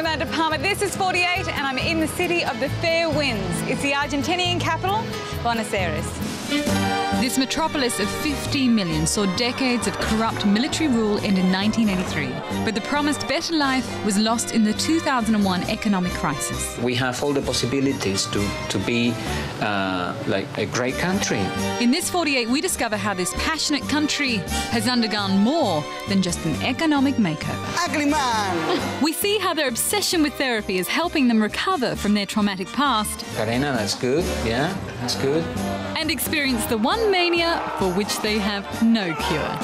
in that department. This is 48 and I'm in the city of the fair winds. It's the Argentinian capital, Buenos Aires. This metropolis of 50 million saw decades of corrupt military rule end in 1983. But the promised better life was lost in the 2001 economic crisis. We have all the possibilities to be like a great country. In this 48, we discover how this passionate country has undergone more than just an economic makeover. Ugly man! We see how their obsession with therapy is helping them recover from their traumatic past. Karina, that's good. Yeah, that's good. And experience the one mania for which they have no cure.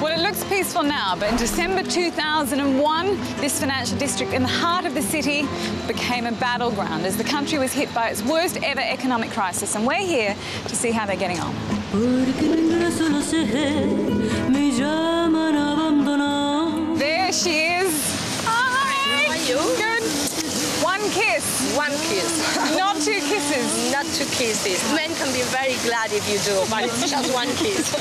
Well, it looks peaceful now, but in December 2001, this financial district in the heart of the city became a battleground as the country was hit by its worst ever economic crisis. And we're here to see how they're getting on. There she is. Hi! How are you? Good. One kiss. One kiss. Not two kisses. Not two kisses. Men can be very glad if you do, but it's just one kiss.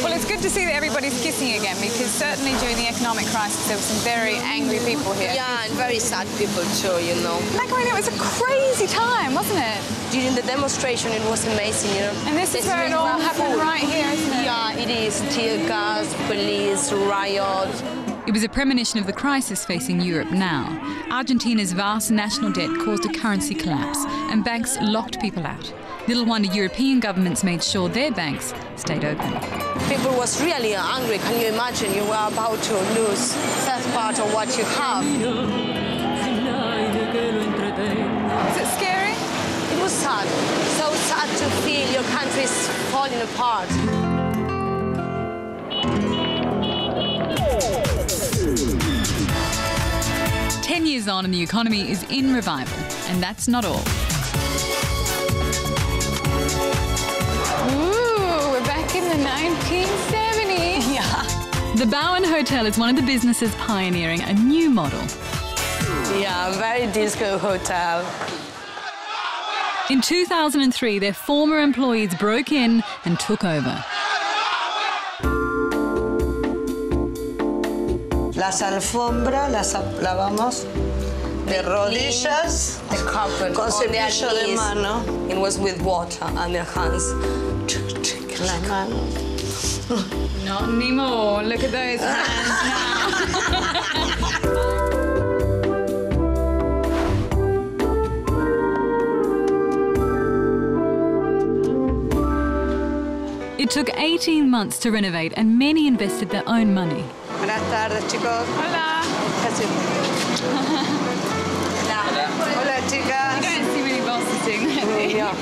Well, it's good to see that everybody's kissing again, because certainly during the economic crisis there were some very angry people here. Yeah, and very sad people too, you know. Back when it was a crazy time, wasn't it? During the demonstration, it was amazing, you know. And this is where it all happened right here, isn't it? Yeah, it is. Tear gas, police, riot. It was a premonition of the crisis facing Europe now. Argentina's vast national debt caused a currency collapse, and banks locked people out. Little wonder European governments made sure their banks stayed open. People was really angry. Can you imagine? You were about to lose that part of what you have. Is it scary? It was sad. So sad to feel your country's falling apart. 10 years on and the economy is in revival, and that's not all. Ooh, we're back in the 1970s. Yeah. The Bowen Hotel is one of the businesses pioneering a new model. Yeah, very disco hotel. In 2003, their former employees broke in and took over. Las alfombras las lavamos de rodillas, the carpet con on their cepillo de knees. mano. It was with water on their hands. Las manos. Not anymore. Look at those hands now. It took 18 months to renovate, and many invested their own money. Buenas tardes, chicos. Hola. Hola, chicas. You don't see many bosses doing that. Yeah.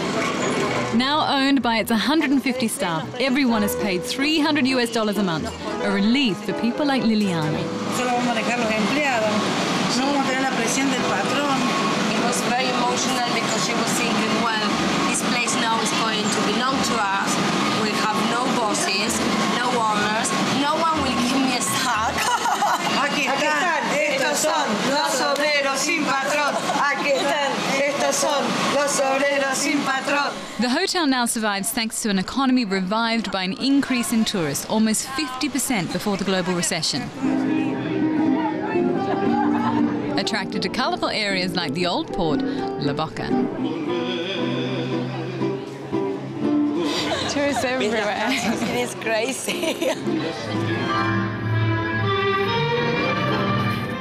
Now owned by its 150 staff, everyone is paid $300 a month, a relief for people like Liliana. Solo vamos a dejar los empleados. No vamos a tener la presión del patrón. It was very emotional because she was thinking, well, this place now is going to belong to us. We'll have no bosses, no owners, no one will give me a sack. Aquí están, estos son los obreros sin patrón. Aquí están, estos son los obreros sin patrón. The hotel now survives thanks to an economy revived by an increase in tourists, almost 50% before the global recession. Attracted to colourful areas like the old port, La Boca. Tourists everywhere. It is crazy.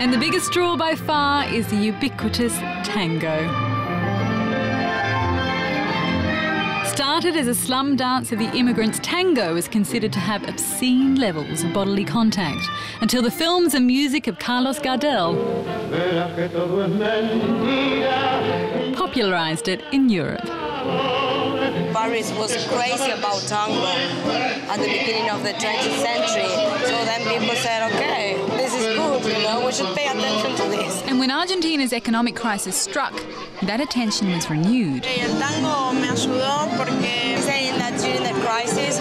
And the biggest draw by far is the ubiquitous tango. Started as a slum dance of the immigrants, tango is considered to have obscene levels of bodily contact, until the films and music of Carlos Gardel popularized it in Europe. Paris was crazy about tango at the beginning of the 20th century. So then people said, okay, this is good, you know, we should pay attention to this. And when Argentina's economic crisis struck, that attention was renewed. El tango me ayudó porque saying that during the crisis,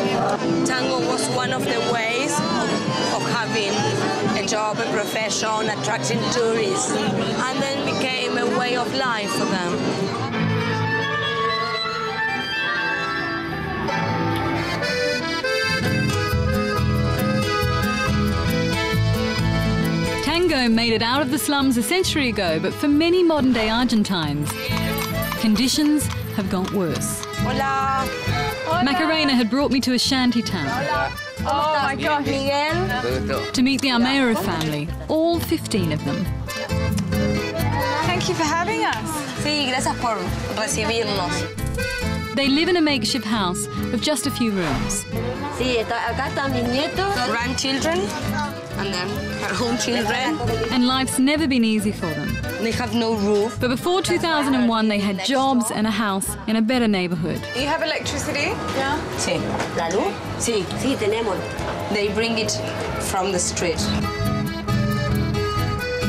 tango was one of the ways of having a job, a profession, attracting tourists, and then became a way of life for them. Tango made it out of the slums a century ago, but for many modern-day Argentines, conditions have got worse. Hola. Macarena had brought me to a shanty town. Oh my gosh. Miguel. To meet the Armera family, all 15 of them. Thank you for having us. Sí, gracias por recibirnos. They live in a makeshift house of just a few rooms. Sí, acá están mis nietos. Grandchildren, and then her own children. And life's never been easy for them. They have no roof. But before 2001, they had jobs and a house in a better neighborhood. Do you have electricity? Yeah. Sí. ¿La luz? Sí. Sí, tenemos. They bring it from the street.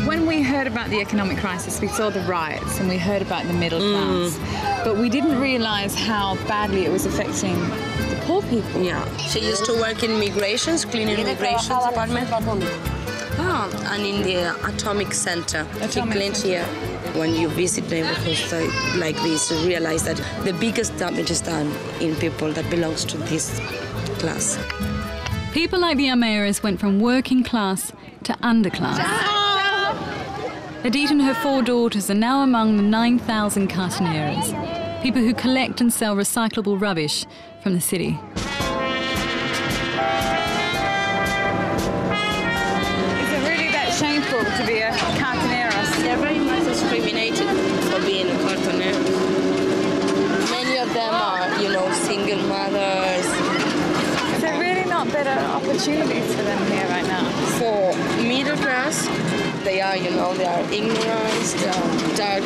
When we heard about the economic crisis, we saw the riots and we heard about the middle class, but we didn't realize how badly it was affecting the poor people. Yeah. She used to work in migrations, cleaning migrations department. And in the atomic center. She cleaned here. When you visit neighborhoods like this, you realize that the biggest damage is done in people that belongs to this class. People like the Armeras went from working class to underclass. Edith and her 4 daughters are now among the 9,000 cartoneras, people who collect and sell recyclable rubbish from the city. Is it really that shameful to be a cartonera? They're very much discriminated for being a cartonera. Many of them are, you know, single mothers. Is there really not better opportunities for them here right now? For middle class, they are, you know, they are ignorant, they are dark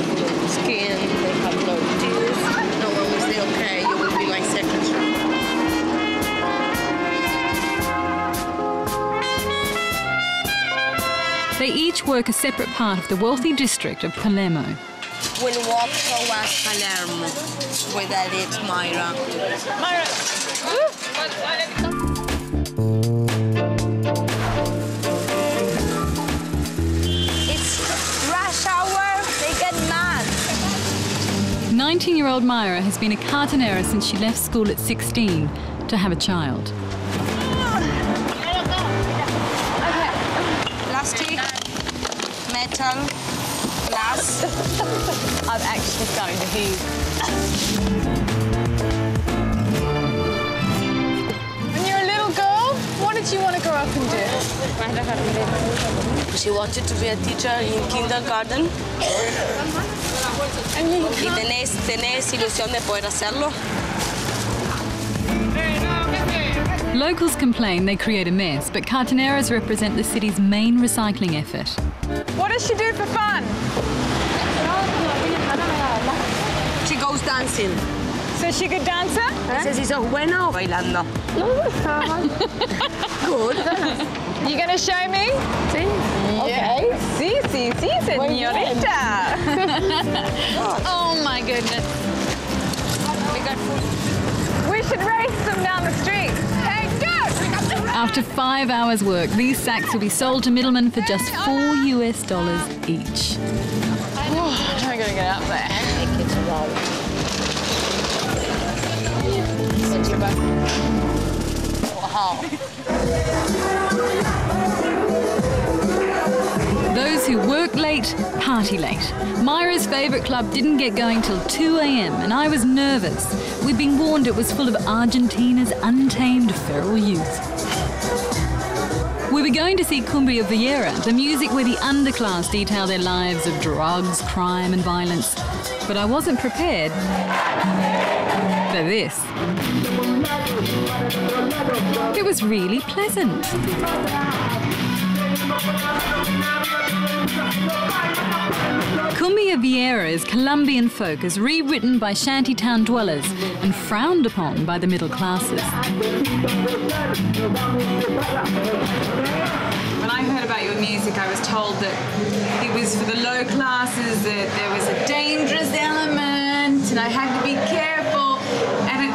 skin, they have no teeth. No one will say, okay, you will be my secretary. They each work a separate part of the wealthy district of Palermo. We'll walk towards Palermo with Edith, Myra. Myra! It's rush hour, they get mad. 19-year-old Myra has been a cartonera since she left school at 16 to have a child. Plastic, metal, glass. I'm actually starting to heave. When you're a little girl, what did you want to grow up and do? She wanted to be a teacher in kindergarten. Y tenés ilusión de poder hacerlo. Locals complain they create a mess, but cartoneras represent the city's main recycling effort. What does she do for fun? She goes dancing. So she good dancer? Dice si sos buena o bailando. Good. You gonna show me? Sí. Okay. Sí, señorita. Oh my goodness. We got food. We should race them down the street. Hey, go! After 5 hours' work, these sacks will be sold to middlemen for just $4 each. Oh, I'm gonna get up there. Wow. Those who work late, party late. Myra's favourite club didn't get going till 2 a.m. and I was nervous. We'd been warned it was full of Argentina's untamed feral youth. We were going to see Cumbia Villera, the music where the underclass detail their lives of drugs, crime and violence. But I wasn't prepared for this. It was really pleasant. Cumbia Villera is Colombian folk as rewritten by shantytown dwellers and frowned upon by the middle classes. When I heard about your music, I was told that it was for the low classes, that there was a dangerous element, and I had to be careful, and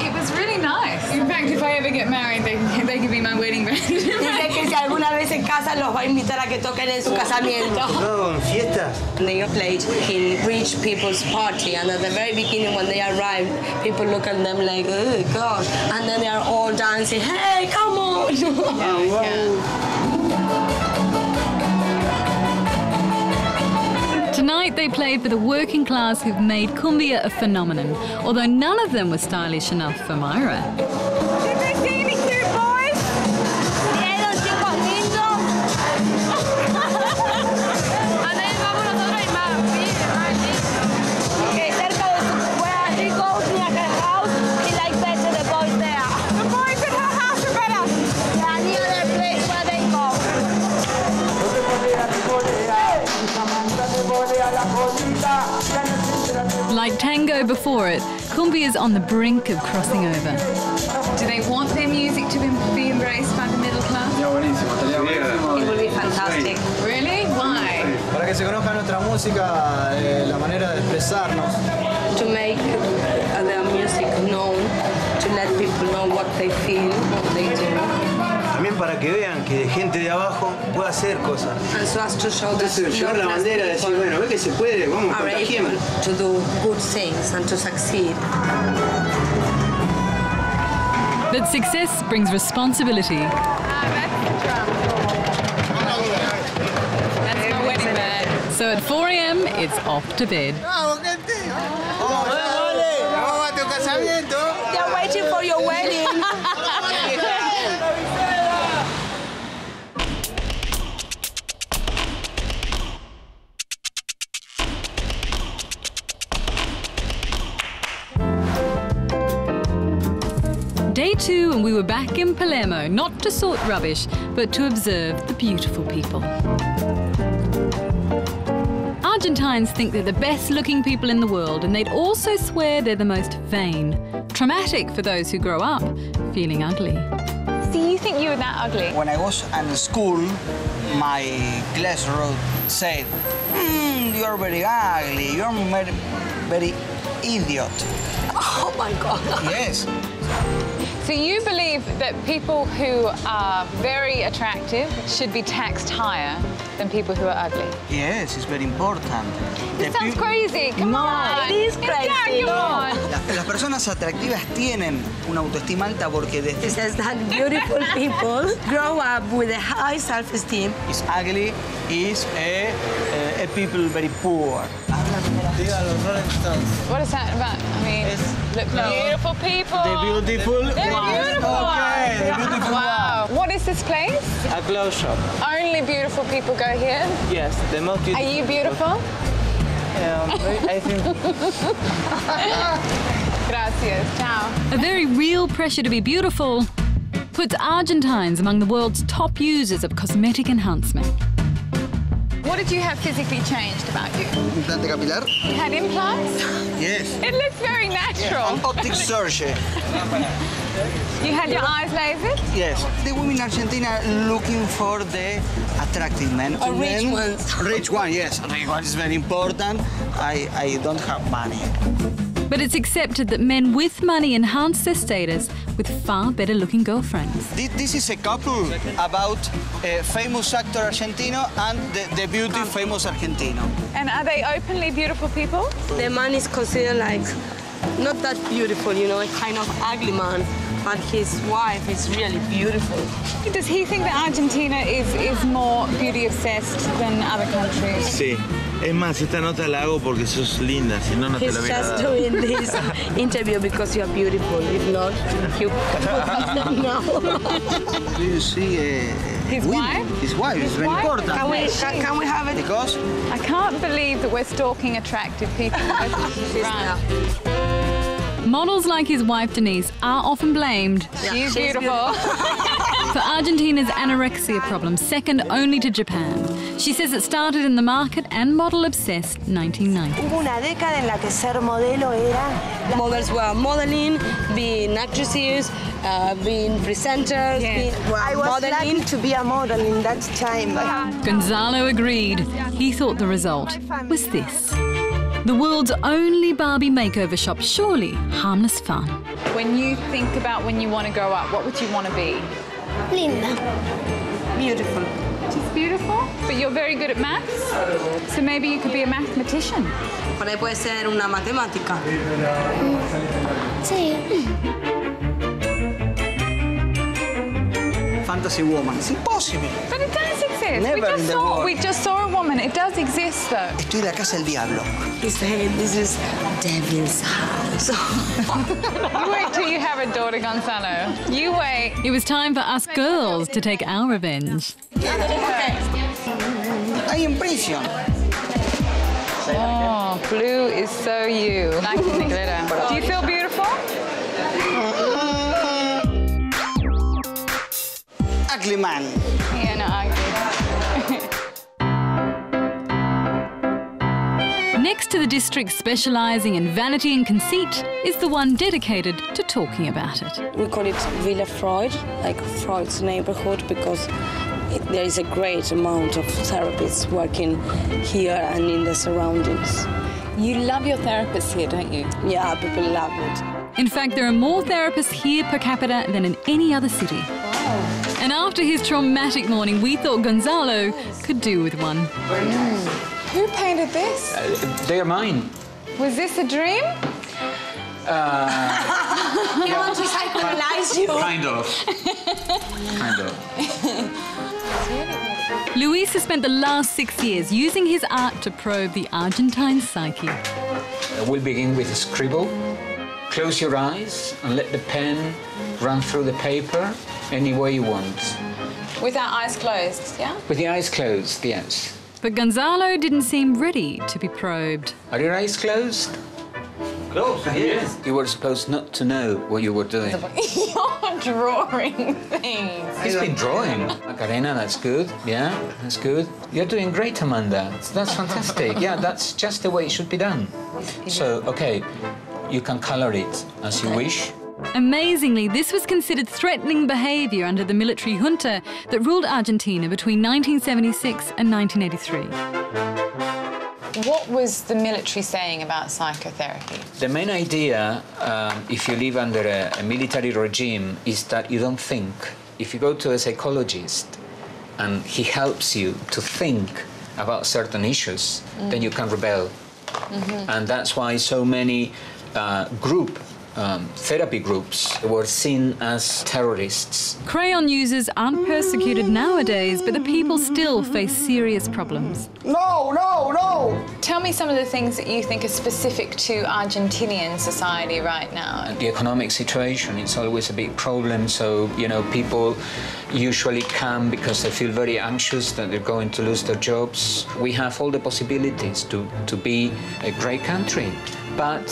it was really nice. In fact, if I ever get married, they could be my wedding band. Dice que si alguna vez se casan, los va a invitar a que toquen en su casamiento. No, en fiesta. They played in rich people's party, and at the very beginning when they arrived, people look at them like, oh gosh, and then they are all dancing, hey, come on! Tonight they played for the working class who've made cumbia a phenomenon, although none of them were stylish enough for Myra. Did they see any cute boys? Like tango before it, cumbia's on the brink of crossing over. Do they want their music to be embraced by the middle class? It will be fantastic. Really? Why? Para que se conozca nuestra música, la manera de expresarnos. To make their music known, to let people know what they feel, what they do. También para que vean que gente de abajo puede hacer cosas. And so as to show that Llevar la bandera, decir, bueno, ve que se puede, vamos, are able contagiemos. to do good things and to succeed. But success brings responsibility. That's my wedding band. So at 4 a.m, it's off to bed. They're waiting for your wedding. Day 2 and we were back in Palermo, not to sort rubbish, but to observe the beautiful people. Argentines think they're the best-looking people in the world, and they'd also swear they're the most vain. Traumatic for those who grow up feeling ugly. So you think you were that ugly? When I was in school, my classroom said, you're very ugly, you're very idiot. Oh my God. Yes. So you believe that people who are very attractive should be taxed higher than people who are ugly? Yes, it's very important. This sounds crazy. Come on. It is crazy. Yeah, come on. Las personas atractivas tienen una autoestima alta porque It desde says that beautiful people grow up with a high self-esteem. is ugly is a people very poor. What is that about? I mean, look, beautiful people. The beautiful They're beautiful. Okay, the beautiful Wow. What is this place? A clothes shop. Only beautiful people go here. Yes, the most beautiful. Are you beautiful? I think. Gracias. Ciao. A very real pressure to be beautiful puts Argentines among the world's top users of cosmetic enhancement. What did you have physically changed about you? Implante capilar? You had implants? Yes. It looks very natural. Optic surgery. You had your eyes lasered? Yes. The women in Argentina are looking for the attractive men. Or rich ones. Rich one, yes. Rich one is very important. I don't have money. But it's accepted that men with money enhance their status with far better-looking girlfriends. This is a couple about a famous actor Argentino and the beauty famous Argentino. And are they openly beautiful people? The man is considered like not that beautiful, you know, a kind of ugly man. But his wife is really beautiful. Does he think that Argentina is more beauty obsessed than other countries? Sí. Es más, esta nota la hago porque sos linda, si no, no te He's la hubiera just dado. doing this interview because you are beautiful. If not, you no. Do you see His women? wife? His wife is very wife? important. Can we have it? Because I can't believe that we're stalking attractive people. Right. Models like his wife Denise are often blamed She's beautiful. for Argentina's anorexia problem, second only to Japan. She says it started in the market and model-obsessed 1990. Hubo una década en la que ser modelo era... Models were modeling, being actresses, being presenters, being I was lucky modeling. to be a model in that time. Gonzalo agreed. He thought the result was this. The world's only Barbie makeover shop, surely harmless fun. When you think about when you want to grow up, what would you want to be? Linda. Beautiful. She's beautiful, but you're very good at maths, so maybe you could be a mathematician. Por ahí puede ser una matemática. Sí. fantasy woman. It's impossible. But it does exist. Never in the world. We just saw a woman. It does exist, though. Estoy en la casa del diablo. He said, this is devil's house. You wait till you have a daughter, Gonzalo. You wait. It was time for us girls to take our revenge. I in prison. Oh, blue is so you. Like in the glitter. Do you feel beautiful? Ugly man. Yeah, no, ugly. Next to the district specialising in vanity and conceit is the one dedicated to talking about it. We call it Villa Freud, like Freud's neighborhood, because there is a great amount of therapists working here and in the surroundings. You love your therapists here, don't you? Yeah, people love it. In fact, there are more therapists here per capita than in any other city. Wow. And after his traumatic morning, we thought Gonzalo could do with one. Who painted this? They are mine. Was this a dream? He wants to psychoanalyze you. Kind of. Kind of. Luis has spent the last 6 years using his art to probe the Argentine psyche. We'll begin with a scribble. Close your eyes and let the pen run through the paper any way you want. With our eyes closed, yeah? With the eyes closed, yes. But Gonzalo didn't seem ready to be probed. Are your eyes closed? Close, yes. You were supposed not to know what you were doing. You're drawing things. He's been drawing. Macarena, that's good. Yeah, that's good. You're doing great, Amanda. That's fantastic. Yeah, that's just the way it should be done. So, okay, you can color it as you wish. Amazingly, this was considered threatening behaviour under the military junta that ruled Argentina between 1976 and 1983. What was the military saying about psychotherapy? The main idea, if you live under a military regime, is that you don't think. If you go to a psychologist and he helps you to think about certain issues, then you can rebel. And that's why so many therapy groups were seen as terrorists. Crayon users aren't persecuted nowadays, but the people still face serious problems. No, no, no! Tell me some of the things that you think are specific to Argentinian society right now. The economic situation, it's always a big problem, so, you know, people usually come because they feel very anxious that they're going to lose their jobs. We have all the possibilities to be a great country, but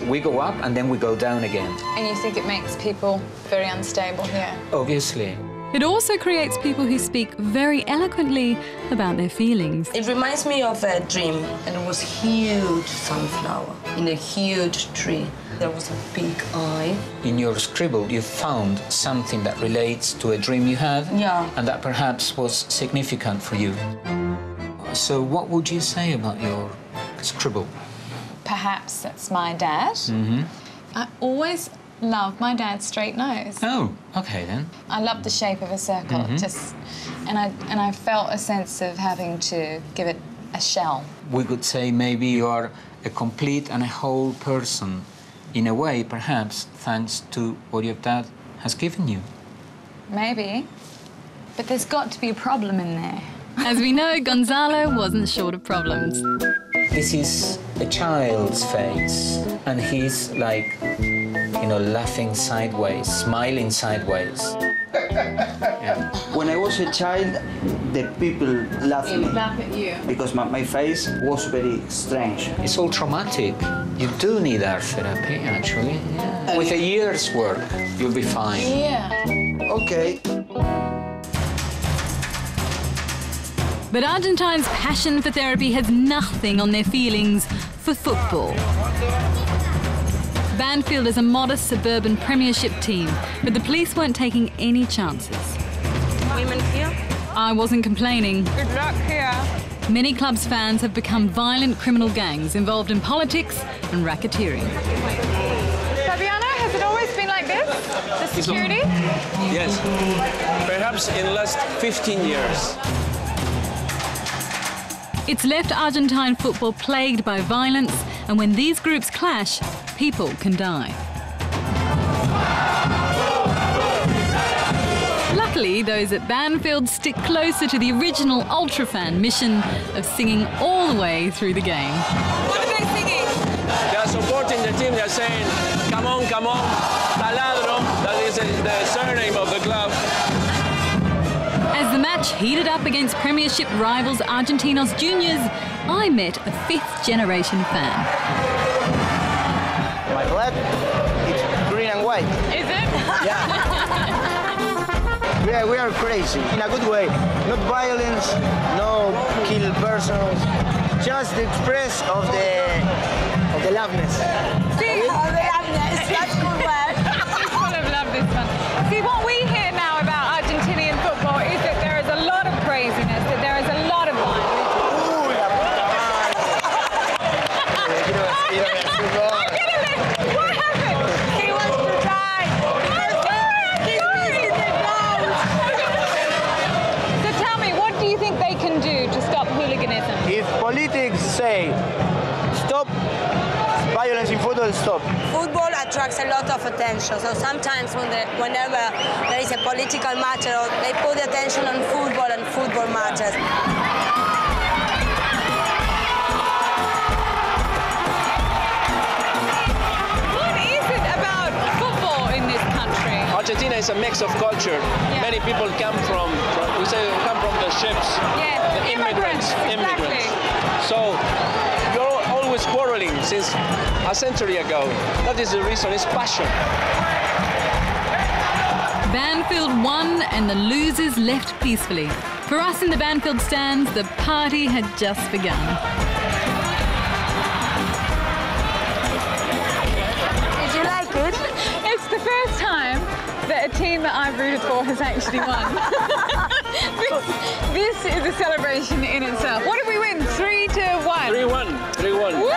we go up and then we go down again. And you think it makes people very unstable here? Obviously. It also creates people who speak very eloquently about their feelings. It reminds me of a dream, and it was huge sunflower in a huge tree. There was a big eye. In your scribble, you found something that relates to a dream you had, Yeah. and that perhaps was significant for you. So what would you say about your scribble? Perhaps that's my dad. I always loved my dad's straight nose. Oh, okay then. I loved the shape of a circle, and I felt a sense of having to give it a shell. We could say maybe you are a complete and a whole person, in a way, perhaps, thanks to what your dad has given you. Maybe. But there's got to be a problem in there. As we know, Gonzalo wasn't short of problems. This is a child's face, and he's like, you know, laughing sideways, smiling sideways. Yeah. When I was a child, the people laughed at me. Laugh at you. Because my face was very strange. It's all traumatic. You do need art therapy, actually. Yeah. With a year's work, you'll be fine. Yeah. Okay. But Argentines' passion for therapy has nothing on their feelings for football. Banfield is a modest suburban premiership team, but the police weren't taking any chances. Women here? I wasn't complaining. Good luck here. Many clubs' fans have become violent criminal gangs involved in politics and racketeering. Fabiano, has it always been like this? The security? Yes. Perhaps in the last 15 years. It's left Argentine football plagued by violence, and when these groups clash, people can die. Luckily, those at Banfield stick closer to the original ultra-fan mission of singing all the way through the game. What are they singing? They are supporting the team. They are saying, come on, taladro. That is the surname of the club. As the match heated up against Premiership rivals Argentinos Juniors, I met a fifth-generation fan. My flag, it's green and white. Is it? Yeah. We are crazy, in a good way. Not violence, no kill persons, just the express of the loveness. See, the loveness, that's good word. I love this one. See, what we hear now about Argentinian football is that there is a lot of craziness, that there is a lot of violence. What happened? He wants to die. He's missing the goals. So tell me, what do you think they can do to stop hooliganism? If politics say stop, violence in football, stop. Football attracts a lot of attention, so sometimes whenever there is a political matter, they put the attention on football and football matters. What is it about football in this country? Argentina is a mix of culture. Yeah. Many people come from the ships. Yes, the immigrants. Exactly. So you're always quarreling since a century ago. That is the reason, it's passion. Banfield won and the losers left peacefully. For us in the Banfield stands, the party had just begun. Did you like it? It's the first time that a team that I've rooted for has actually won. this is a celebration in itself. What did we win? 3-1. 3-1. Woo!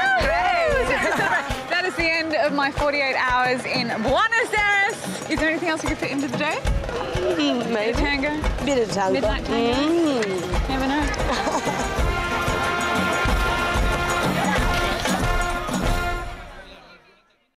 That is the end of my 48 hours in Buenos Aires. Is there anything else you could fit into the day? Maybe. Tango? Bit of tango. Midnight tango? Never know.